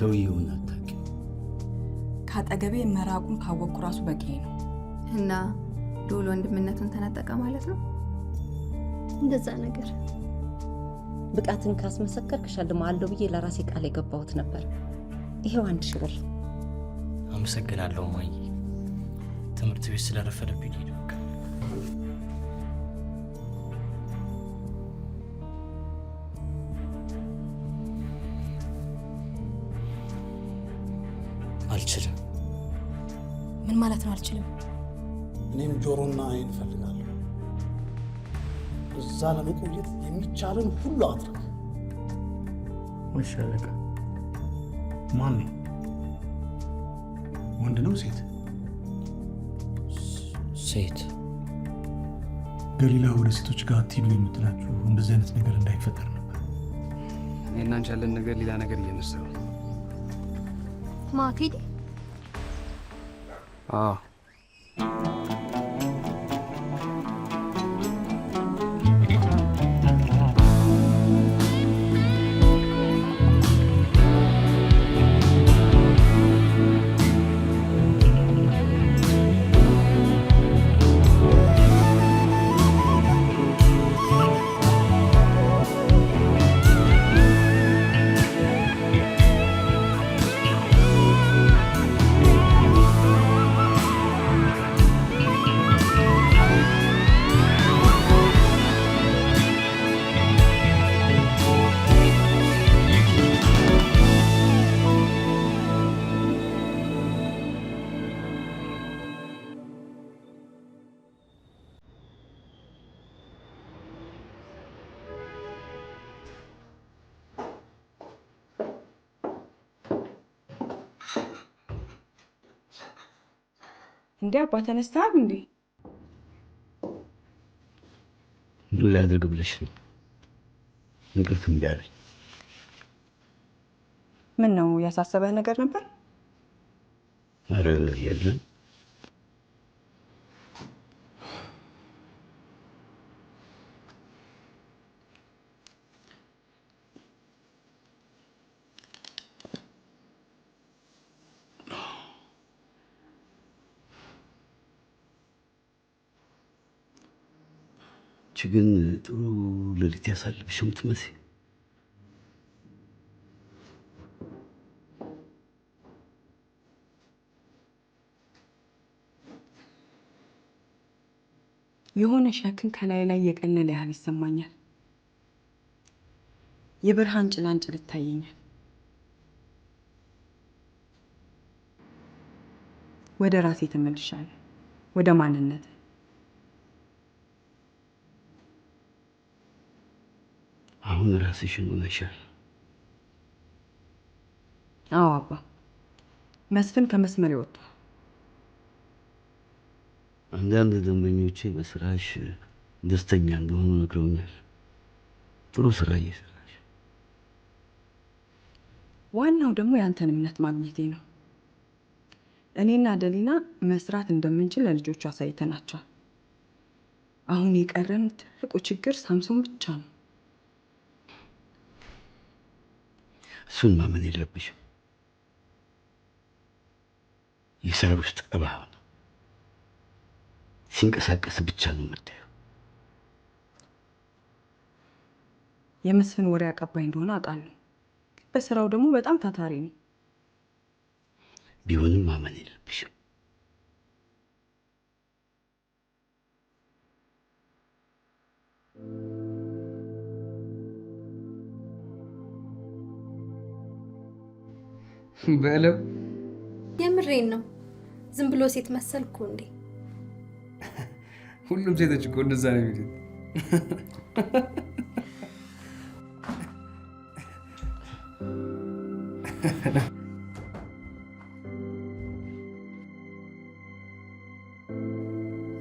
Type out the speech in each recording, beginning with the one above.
ሰውየውን አታውቂም? ካጠገቤ መራቁን ካወቅኩ ራሱ በቂ ነው። እና ሉል ወንድምነቱን ተነጠቀ ማለት ነው? እንደዛ ነገር ብቃትን ካስመሰከርክ እሸልምሃለሁ ብዬ ለራሴ ቃል የገባሁት ነበር። ይሄው 1000 ብር። አመሰግናለሁ ማይ። ትምህርት ቤት ስለረፈደብኝ ነው። አልችልም። ምን ማለት ነው አልችልም? እኔም ጆሮና አይን እፈልጋለሁ። እዛ ለመቆየት የሚቻለን ሁሉ አድርግ። እሺ አለቃ። ማን ነው? ወንድ ነው ሴት? ሴት። ገሊላ ወደ ሴቶች ጋር አትሂዱ የምትላችሁ እንደዚህ አይነት ነገር እንዳይፈጠር ነበር። እኔና አንቺ ያለን ነገር ሌላ ነገር እየመሰለው ነው። ማቴዲ አዎ እንዴ አባ ተነስተሃል እንዴ? ምን ላድርግ ብለሽ ነው? እንቅልፍ እምቢ አለኝ። ምን ነው ያሳሰበህ ነገር ነበር? ኧረ የለም። ግን ጥሩ ሌሊት ያሳልፍሽ የምትመስይ። የሆነ ሸክም ከላይ ላይ የቀለለ ያህል ይሰማኛል። የብርሃን ጭላንጭል ይታየኛል። ወደ ራሴ ተመልሻለሁ፣ ወደ ማንነት። አሁን ራስሽን ሆነሻል። አዎ አባ፣ መስፍን ከመስመር ይወጣል። አንዳንድ ደንበኞቼ በስራሽ ደስተኛ እንደሆኑ ነግረውኛል። ጥሩ ስራ እየሰራሽ። ዋናው ደግሞ ያንተን እምነት ማግኘቴ ነው። እኔና ደሊና መስራት እንደምንችል ለልጆቹ አሳይተናቸዋል። አሁን የቀረን ትልቁ ችግር ሳምሶን ብቻ ነው። እሱን ማመን የለብሽም። የስራ ውስጥ ቀባህ ነው። ሲንቀሳቀስ ብቻ ነው የምታየው። የመስፍን ወሬ አቀባይ እንደሆነ አውቃለሁ። በስራው ደግሞ በጣም ታታሪ ነው። ቢሆንም ማመን የለብሽም። በለው። የምሬን ነው። ዝም ብሎ ሴት መሰልኩ እንዴ? ሁሉም ሴቶች እኮ እንደዛ ነው የሚሉት።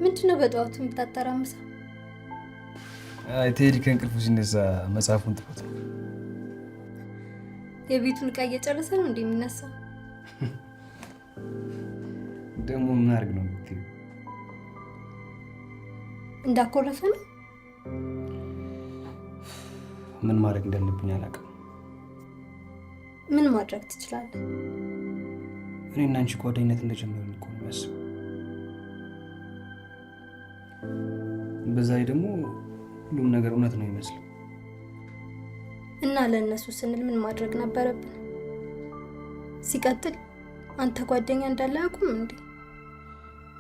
ምንድነው በጠዋቱ የምታተራምሰው? አይ ቴዲ ከእንቅልፉ ሲነሳ መጽሐፉን ጥፎት የቤቱን ዕቃ እየጨረሰ ነው እንዴ የሚነሳው? ደግሞ ምን አድርግ ነው የምትይው? እንዳኮረፈ ነው። ምን ማድረግ እንዳለብኝ አላውቅም። ምን ማድረግ ትችላለህ? እኔና አንቺ ጓደኝነት እንደጀመርን እኮ ነው የሚያስበው። በዛ ላይ ደግሞ ሁሉም ነገር እውነት ነው ይመስል እና ለእነሱ ስንል ምን ማድረግ ነበረብን? ሲቀጥል አንተ ጓደኛ እንዳለ አያውቁም እንዴ?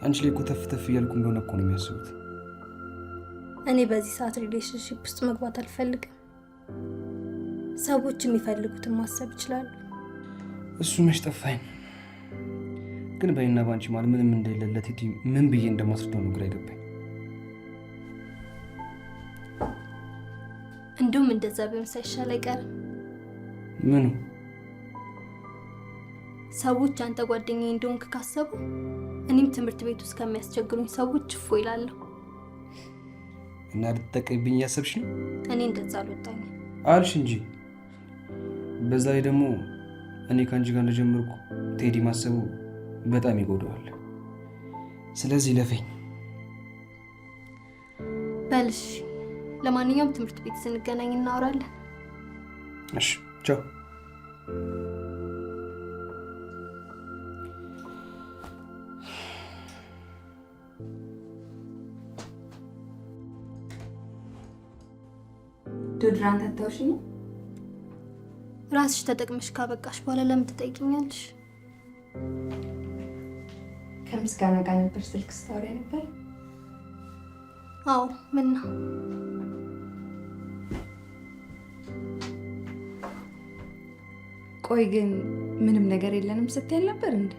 አንቺ ላይ እኮ ተፍ ተፍ እያልኩ እንደሆነ እኮ ነው የሚያስቡት። እኔ በዚህ ሰዓት ሪሌሽንሺፕ ውስጥ መግባት አልፈልግም። ሰዎች የሚፈልጉትን ማሰብ ይችላሉ። እሱ መች ጠፋኝ። ግን በእኔና በአንቺ ማለት ምንም እንደሌለ ቴዲ ምን ብዬ እንደማስረዳው ነው ግራ አይገባኝ። እንደውም እንደዛ ቢሆን ሳይሻል አይቀርም። ምኑ? ሰዎች አንተ ጓደኛዬ እንደሆንክ ካሰቡ እኔም ትምህርት ቤት ውስጥ ከሚያስቸግሩኝ ሰዎች እፎ ይላለሁ። እና ልትጠቀሚብኝ እያሰብሽ ነው? እኔ እንደዛ አልወጣኝም አልሽ እንጂ። በዛ ላይ ደግሞ እኔ ከአንቺ ጋር እንደጀመርኩ ቴዲ ማሰቡ በጣም ይጎዳዋል። ስለዚህ ለፈኝ በልሽ። ለማንኛውም ትምህርት ቤት ስንገናኝ እናወራለን። እሺ ቻው። ዶድራንት አታውሽኝ? ራስሽ ተጠቅመሽ ካበቃሽ በኋላ ለምን ትጠይቂኛለሽ? ከምስጋና ጋር ነበር ስልክ ስታወሪ ነበር? አዎ። ምን ነው? ቆይ ግን ምንም ነገር የለንም ስትል ነበር እንዴ?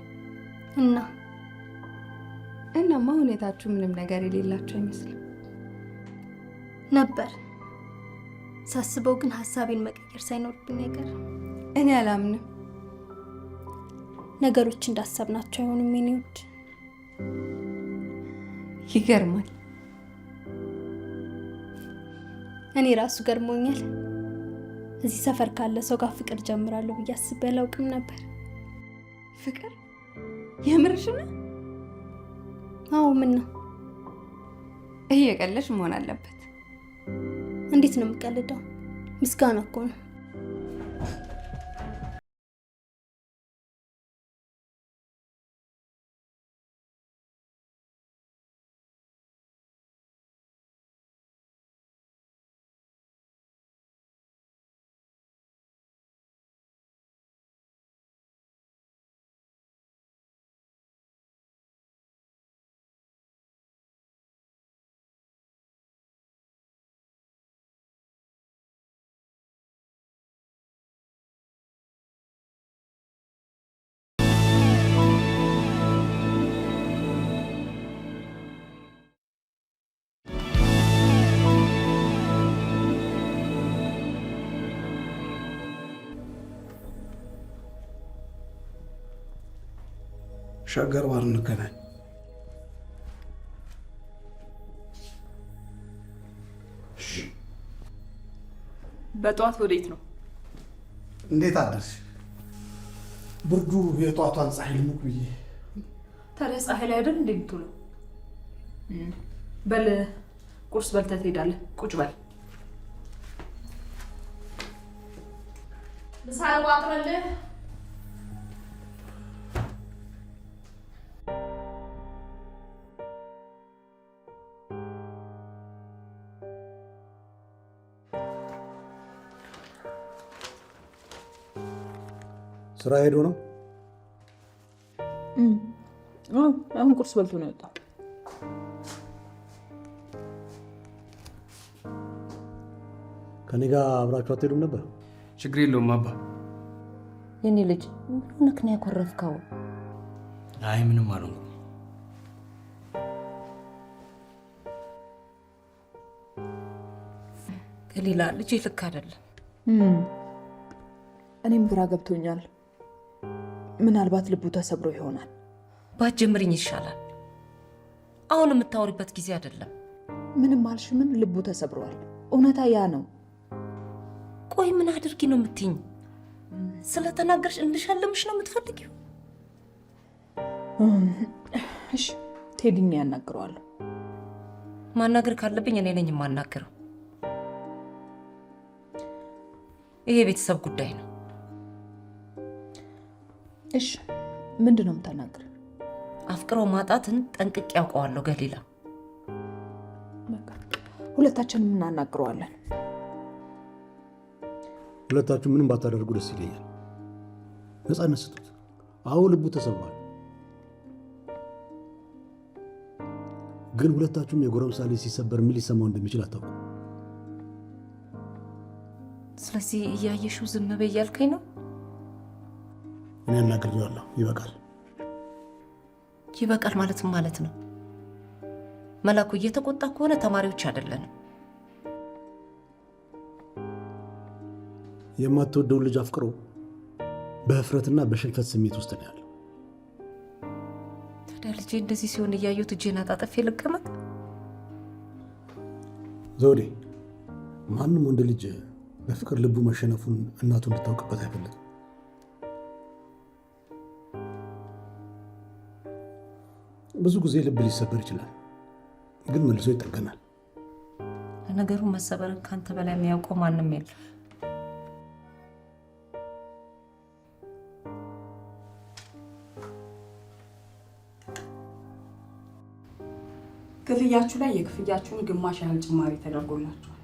እናማ ሁኔታችሁ ምንም ነገር የሌላችሁ አይመስልም ነበር። ሳስበው ግን ሀሳቤን መቀየር ሳይኖርብኝ አይቀርም። እኔ አላምንም። ነገሮች እንዳሰብናቸው አይሆኑም የኔ ውድ። ይገርማል። እኔ ራሱ ገርሞኛል። እዚህ ሰፈር ካለ ሰው ጋር ፍቅር ጀምራለሁ ብዬ አስቤ አላውቅም ነበር። ፍቅር? የምርሽ ነው? አዎ። ምን ነው? እየቀለሽ መሆን አለበት። እንዴት ነው የምቀልደው? ምስጋና እኮ ነው። ሸገር ባር እንገናኝ። በጠዋት ወዴት ነው? እንዴት አደርሽ? ብርዱ የጠዋቷን ፀሐይ ልሙቅ ብዬ። ታዲያ ፀሐይ ላይ አይደል እንዴ የምትውለው? በል ቁርስ በልተህ ትሄዳለህ። ቁጭ በል። ምሳ ቋጥረልህ። ስራ ሄዶ ነው? አሁን ቁርስ በልቶ ነው የወጣው። ከኔ ጋር አብራችሁ አትሄዱም ነበር? ችግር የለውም አባ። የኔ ልጅ ምን ነው ያኮረፍከው? አይ ምንም አልሆንኩም። ገሊላ ልጅ ልክ አይደለም። እኔም ግራ ገብቶኛል። ምናልባት ልቡ ተሰብሮ ይሆናል። ባትጀምሪኝ ይሻላል። አሁን የምታወሪበት ጊዜ አይደለም። ምንም አልሽ ምን? ልቡ ተሰብሯል። እውነታ ያ ነው። ቆይ ምን አድርጊ ነው የምትይኝ? ስለተናገርሽ እንድሻለምሽ ነው የምትፈልጊው? እሺ ቴዲን ያናግረዋለሁ። ማናገር ካለብኝ እኔ ነኝ የማናገረው። ይሄ የቤተሰብ ጉዳይ ነው። እሺ ምንድን ነው የምታናግረው? አፍቅሮ ማጣትን ጠንቅቄ ያውቀዋለሁ ገሊላ። ሁለታችንም እናናግረዋለን። ሁለታችሁ ምንም ባታደርጉ ደስ ይለኛል። ነፃነት ስጡት። አዎ ልቡ ተሰብሯል፣ ግን ሁለታችሁም የጎረምሳ ልጅ ሲሰበር ምን ሊሰማው እንደሚችል አታውቁም። ስለዚህ እያየሽው ዝም በይ እያልከኝ ነው? እኔ አናግሬዋለሁ። ይበቃል። ይበቃል ማለት ነው? መላኩ እየተቆጣ ከሆነ ተማሪዎች አይደለንም። የማትወደውን ልጅ አፍቅሮ በህፍረትና በሽንፈት ስሜት ውስጥ ነው ያለው። ታዲያ ልጄ እንደዚህ ሲሆን እያየሁት እጄን አጣጥፌ ልቀመጥ? ዘውዴ፣ ማንም ወንድ ልጅ በፍቅር ልቡ መሸነፉን እናቱ እንድታውቅበት አይፈልግም። ብዙ ጊዜ ልብ ሊሰበር ይችላል፣ ግን መልሶ ይጠገናል። ለነገሩ መሰበርን ካንተ በላይ የሚያውቀው ማንም የለም። ክፍያችሁ ላይ የክፍያችሁን ግማሽ ያህል ጭማሪ ተደርጎላችኋል።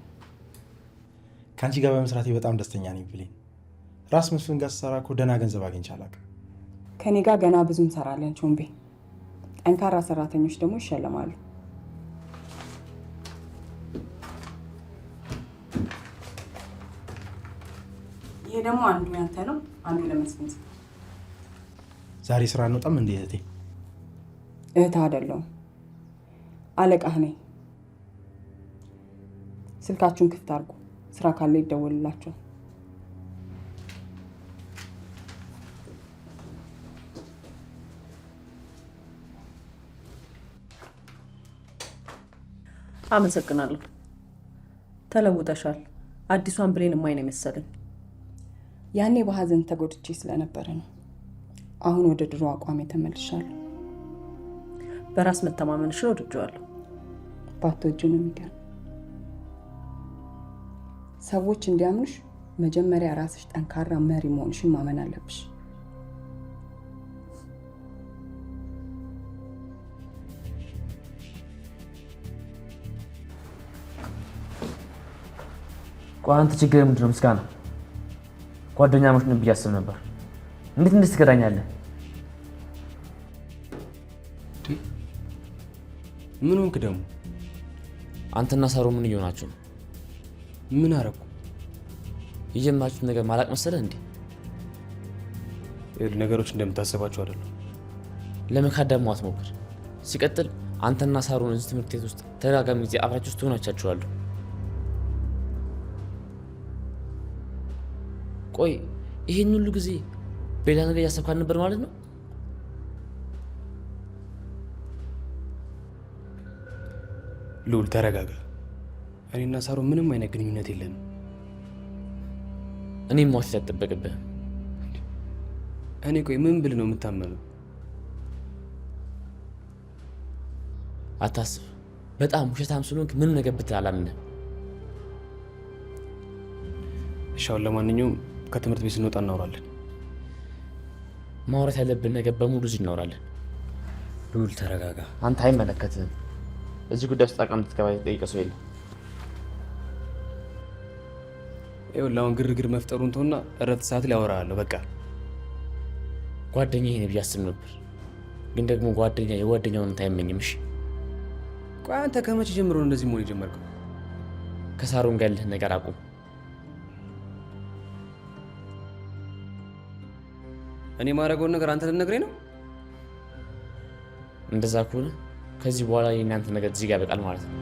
ከአንቺ ጋር በመስራቴ በጣም ደስተኛ ነኝ ብሌን። ራስ መስፍን ጋር ስሰራ እኮ ደህና ገንዘብ አግኝቼ አላውቅም። ከኔ ጋር ገና ብዙ እንሰራለን ቾምቤ። ጠንካራ ሰራተኞች ደግሞ ይሸለማሉ። ይሄ ደግሞ አንዱ ያንተ ነው፣ አንዱ ለመስፍን። ዛሬ ስራ አንወጣም እንዴ እህቴ? እህት አይደለሁም፣ አለቃህ ነኝ። ስልካችሁን ክፍት አድርጉ፣ ስራ ካለ ይደወልላችኋል። አመሰግናለሁ። ተለውጠሻል። አዲሷን ብሌን ማይ ነው መሰለኝ። ያኔ በሀዘን ተጎድቼ ስለነበረ ነው። አሁን ወደ ድሮ አቋሜ ተመልሻለሁ። በራስ መተማመንሽን ወድጄዋለሁ። ባትወጂ ነው የሚገርም። ሰዎች እንዲያምኑሽ መጀመሪያ ራስሽ ጠንካራ መሪ መሆንሽን ማመን አለብሽ። አንተ ችግር ምንድን ነው? ምስጋና ጓደኛሞች ነን ብዬ አስብ ነበር። እንዴት እንደዚህ ትገዳኛለህ? ምን ሆንክ ደግሞ? አንተና ሳሮ ምን እየሆናችሁ ነው? ምን አረኩ? የጀመራችሁት ነገር ማላቅ መሰለህ እንዴ? ነገሮች እንደምታስባቸው አይደለም። ለመካድ ደግሞ አትሞክር። ሲቀጥል አንተና ሳሮን እዚህ ትምህርት ቤት ውስጥ ተደጋጋሚ ጊዜ አብራችሁ ውስጥ ሆናቻችኋለሁ። ቆይ ይሄን ሁሉ ጊዜ በሌላ ነገር እያሰብክ ነበር ማለት ነው? ልዑል ተረጋጋ። እኔና ሳሮ ምንም አይነት ግንኙነት የለንም። እኔም ማውሸት አይጠበቅብህም። እኔ ቆይ ምን ብል ነው የምታመነው? አታስብ። በጣም ውሸታም ስለሆንክ ምንም ነገር ብትል አላምንህም። እሺ አሁን ለማንኛውም ከትምህርት ቤት ስንወጣ እናወራለን። ማውራት ያለብን ነገር በሙሉ እዚህ እናወራለን። ልዑል ተረጋጋ። አንተ አይመለከትህም። እዚህ ጉዳይ ውስጥ አቃም ትገባ የጠየቀ ሰው የለም። ይኸውልህ አሁን ግርግር መፍጠሩን ተውና እረፍት ሰዓት ላይ አወራሃለሁ። በቃ ጓደኛዬ ነህ ብዬ አስብ ነበር፣ ግን ደግሞ ጓደኛ የጓደኛውን አይመኝም። እሺ ቆይ አንተ ከመቼ ጀምሮ ነው እንደዚህ መሆን የጀመርከው? ከሳሮን ጋር ያለህን ነገር አቁም። እኔ ማድረገውን ነገር አንተ ልትነግረኝ ነው? እንደዛ ከሆነ ከዚህ በኋላ የእናንተ ነገር እዚህ ጋር ያበቃል ማለት ነው።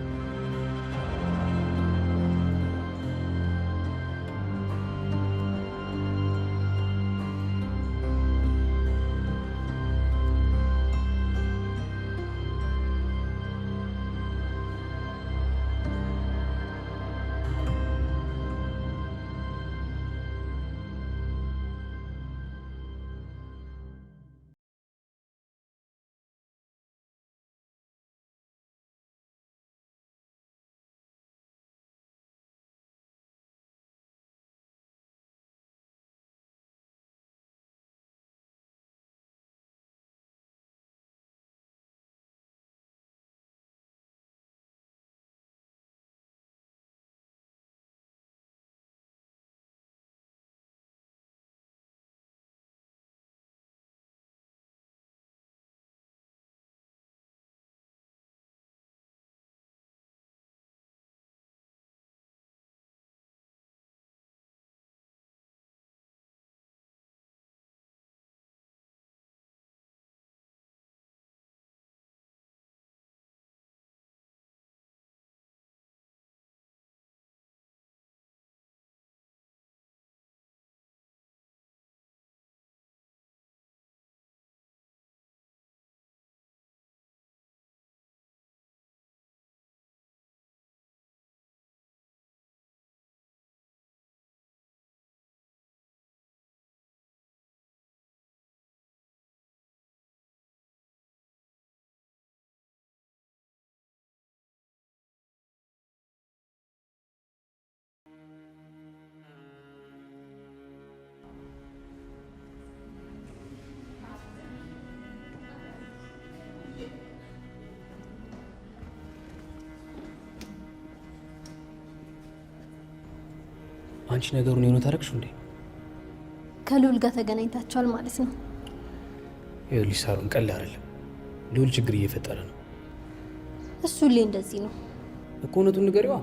አንቺ ነገሩን የሆነ ታረቅሽው እንዴ? ከልዑል ጋር ተገናኝታችኋል ማለት ነው? ይኸውልሽ ሳሩን፣ ቀላል አይደለም። ልዑል ችግር እየፈጠረ ነው እሱ ሁሌ እንደዚህ ነው እኮ። እውነቱን ንገሪዋ።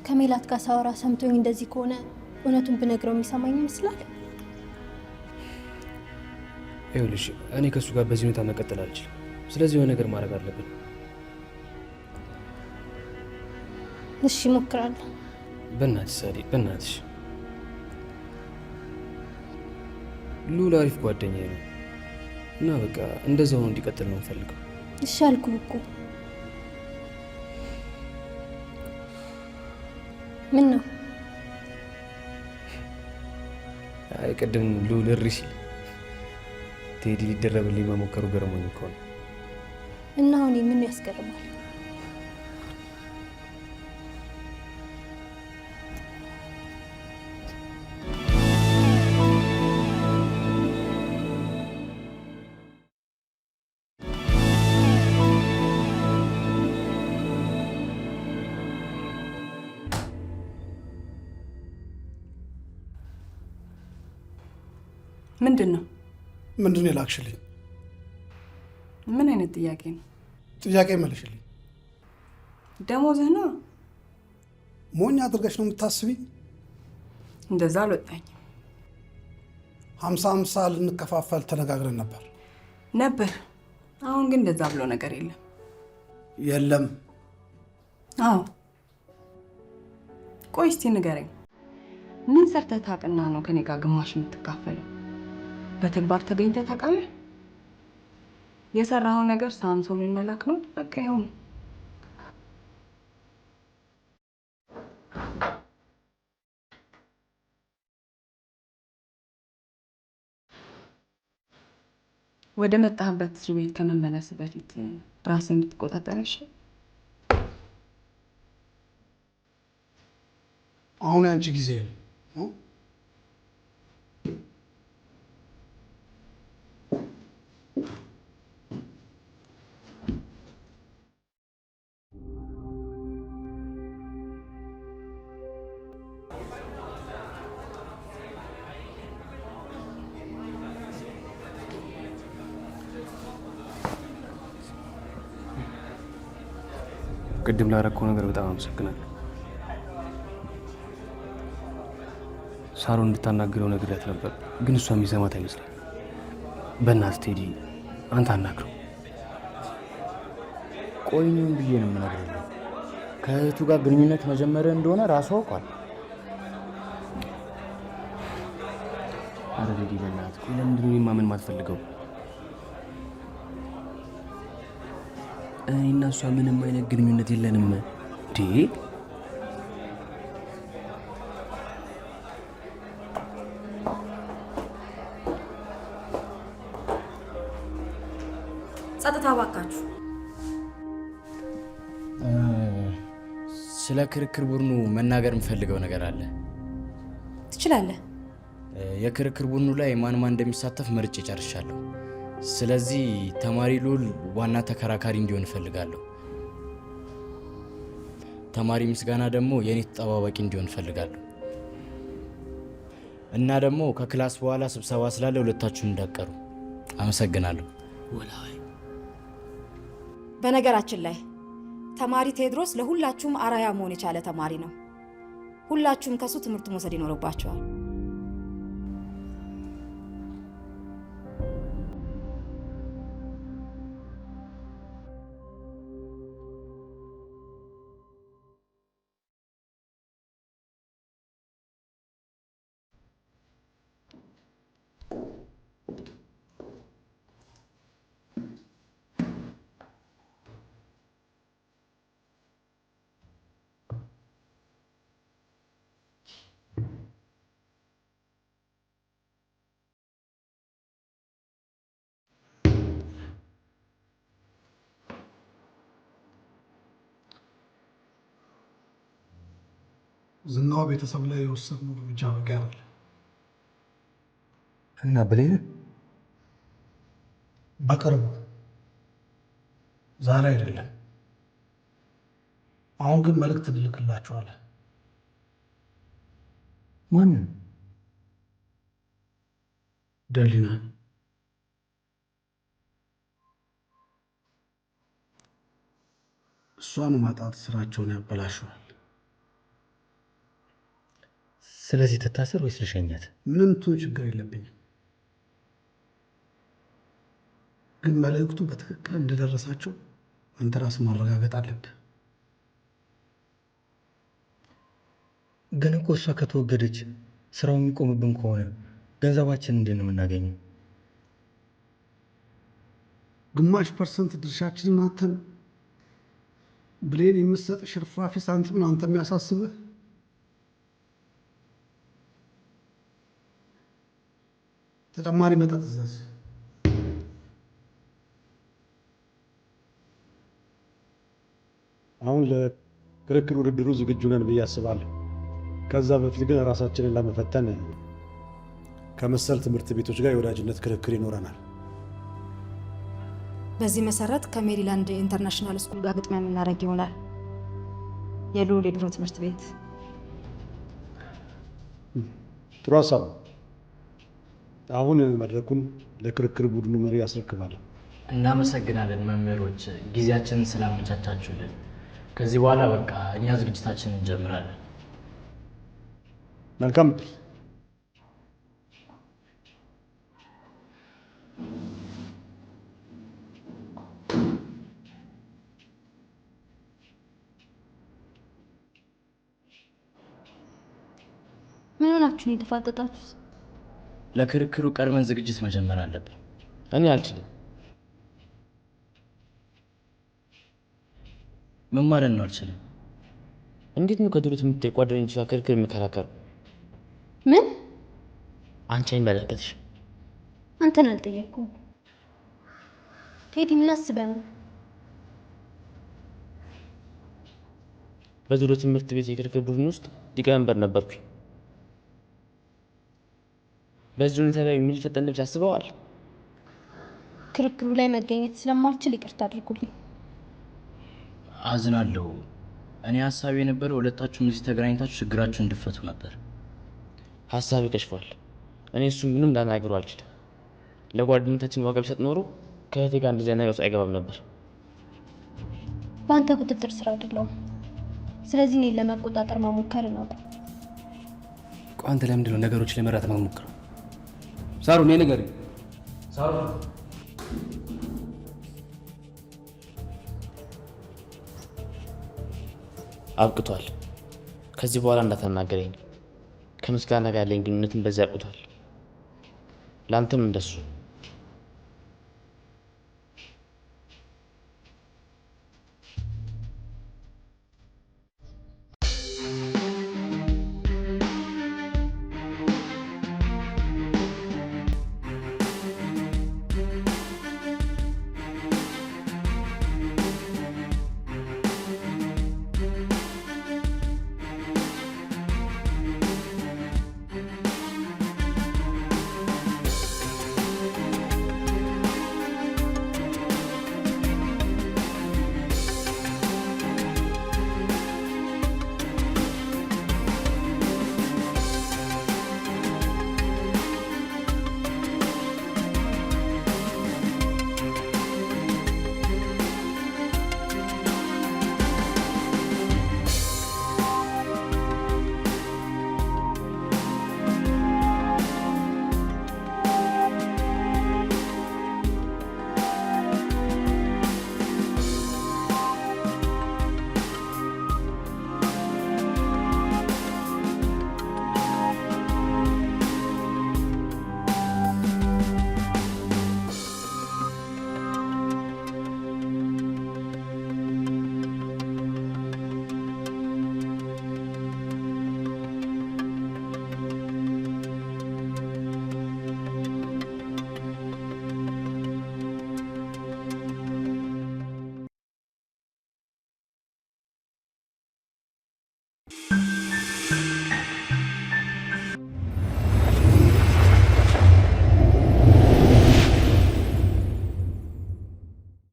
ከሜላት ጋር ሳወራ ሰምቶኝ እንደዚህ ከሆነ እውነቱን ብነግረው የሚሰማኝ ይመስላል? ይኸውልሽ እኔ ከእሱ ጋር በዚህ ሁኔታ መቀጠል አልችልም። ስለዚህ የሆነ ነገር ማድረግ አለብን። እሺ እሞክራለሁ። በእናትሽ ሳሪ፣ በእናትሽ። ልዑል አሪፍ ጓደኛዬ ነው እና በቃ እንደዛው ነው እንዲቀጥል ነው የምፈልገው። እሺ አልኩህ እኮ። ምን ነው? አይ ቅድም ልዑል እሪ ሲል ቴዲ ሊደረብልኝ መሞከሩ ገርሞኝ እኮ ነው። እና አሁን ምን ያስገርማል? ምንድን ነው? ምንድን የላክሽልኝ? ምን አይነት ጥያቄ ነው? ጥያቄ መልሽልኝ። ደሞዝህ ነው? ሞኝ አድርገሽ ነው የምታስቢኝ? እንደዛ አልወጣኝም። 50-50 ልንከፋፈል ተነጋግረን ነበር። አሁን ግን እንደዛ ብሎ ነገር የለም። የለም? አዎ። ቆይ እስቲ ንገረኝ፣ ምን ሰርተህ ታውቅና ነው ከኔ ጋር ግማሽ የምትካፈለው? በተግባር ተገኝተህ ታውቃለህ? የሰራኸው ነገር ሳምሶን መላክ ነው። በቃ ይኸው ነው። ወደ መጣህበት እስር ቤት ከመመለስ በፊት ራስን እንድትቆጣጠር እሺ? አሁን ያንቺ ጊዜ ነው። ቅድም ላረከው ነገር በጣም አመሰግናለሁ። ሳሮን እንድታናግረው ነግሬያት ነበር፣ ግን እሷ የሚሰማት አይመስለኝ። በእናትህ ቴዲ አንተ አናግረው። ቆይኝም ብዬ ነው የምነግርህ። ከእህቱ ጋር ግንኙነት መጀመሪያ እንደሆነ ራሱ አውቋል። አረ ቴዲ በእናትህ ቆይ፣ ለምንድን ነው ማመን ማትፈልገው? እኔና እሷ ምንም አይነት ግንኙነት የለንም። ዴ ጸጥታ ባካችሁ። ስለ ክርክር ቡድኑ መናገር የምፈልገው ነገር አለ። ትችላለህ። የክርክር ቡድኑ ላይ ማን ማን እንደሚሳተፍ መርጬ ጨርሻለሁ። ስለዚህ ተማሪ ልዑል ዋና ተከራካሪ እንዲሆን እፈልጋለሁ። ተማሪ ምስጋና ደግሞ የኔ ተጠባባቂ እንዲሆን እፈልጋለሁ። እና ደግሞ ከክላስ በኋላ ስብሰባ ስላለ ሁለታችሁም እንዳትቀሩ። አመሰግናለሁ። በነገራችን ላይ ተማሪ ቴዎድሮስ ለሁላችሁም አራያ መሆን የቻለ ተማሪ ነው። ሁላችሁም ከሱ ትምህርት መውሰድ ይኖርባችኋል። ዝናዋ ቤተሰብ ላይ የወሰድነው እርምጃ ነገር አለ እና ብሌን በቅርቡ ዛሬ አይደለም አሁን ግን መልእክት ልልክላችኋለን። ማንን? ደሊና እሷን ማጣት ስራቸውን ያበላሸዋል። ስለዚህ ትታሰር ወይስ ልሸኛት? ምንም ትሁን ችግር የለብኝም፣ ግን መልእክቱ በትክክል እንደደረሳቸው አንተ ራስህ ማረጋገጥ አለብህ። ግን እኮ እሷ ከተወገደች ስራው የሚቆምብን ከሆነ ገንዘባችን እንዴት ነው የምናገኘው? ግማሽ ፐርሰንት ድርሻችንን አንተን ብሌን የምትሰጥ ሽርፍራፊ ሳንቲም ነው አንተ የሚያሳስብህ? ተጨማሪ መጠጥ እዘዝ። አሁን ለክርክር ውድድሩ ዝግጁ ነን ብዬ አስባለሁ። ከዛ በፊት ግን ራሳችንን ለመፈተን ከመሰል ትምህርት ቤቶች ጋር የወዳጅነት ክርክር ይኖረናል። በዚህ መሰረት ከሜሪላንድ ኢንተርናሽናል ስኩል ጋር ግጥሚያ የምናደርግ ይሆናል። የልዑል የድሮ ትምህርት ቤት። ጥሩ ሀሳብ ነው። አሁን መድረኩን ለክርክር ቡድኑ መሪ ያስረክባል። እናመሰግናለን መምህሮች፣ ጊዜያችንን ስላመቻቻችሁልን። ከዚህ በኋላ በቃ እኛ ዝግጅታችንን እንጀምራለን። መልካም። ምን ሆናችሁ ነው የተፋጠጣችሁት? ለክርክሩ ቀድመን ዝግጅት መጀመር አለብን። እኔ አልችልም። ምን ማለት ነው አልችልም? እንዴት ነው ከድሮ ትምህርት ጓደኞች ጋር ክርክር የሚከራከሩ? ምን? አንቺ አይመለከትሽ። አንተን አልጠየቅኩም። ቴዲ ምን አስበህ ነው? በድሮ ትምህርት ቤት የክርክር ቡድን ውስጥ ሊቀመንበር ነበርኩኝ። በዚህ ሁኔታ ላይ የሚፈጠን ልብስ ያስበዋል። ክርክሩ ላይ መገኘት ስለማልችል ይቅርታ አድርጉልኝ። አዝናለሁ። እኔ ሀሳቤ የነበረው ሁለታችሁም እዚህ ተገናኝታችሁ ችግራችሁን እንድፈቱ ነበር። ሀሳብ ይከሽፏል። እኔ እሱ ምንም ላናግሩ አልችልም። ለጓደኝነታችን ዋጋ ቢሰጥ ኖሮ ከእህቴ ጋር እንደዚህ ነገር ውስጥ አይገባም ነበር። በአንተ ቁጥጥር ስር አይደለሁም። ስለዚህ እኔን ለመቆጣጠር መሞከር ነው። አንተ ለምንድን ነው ነገሮች ለመራት መሞክረው? ሳሩ ነይ ንገሪኝ። ሳሩ አብቅቷል። ከዚህ በኋላ እንዳትናገረኝ። ከምስጋና ጋር ያለኝ ግንኙነትን በዚያ አብቅቷል። ለአንተም እንደሱ።